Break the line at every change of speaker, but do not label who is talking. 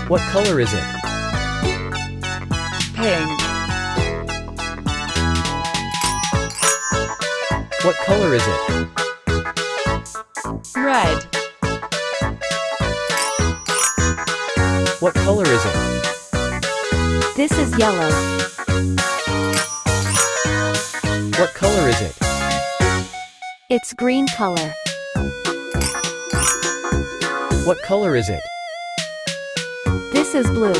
What color is it?
Pink.
What color is it?
Red.
What color is it?
This is yellow.
What color is it?
It's green color.
What color is it?
This is blue.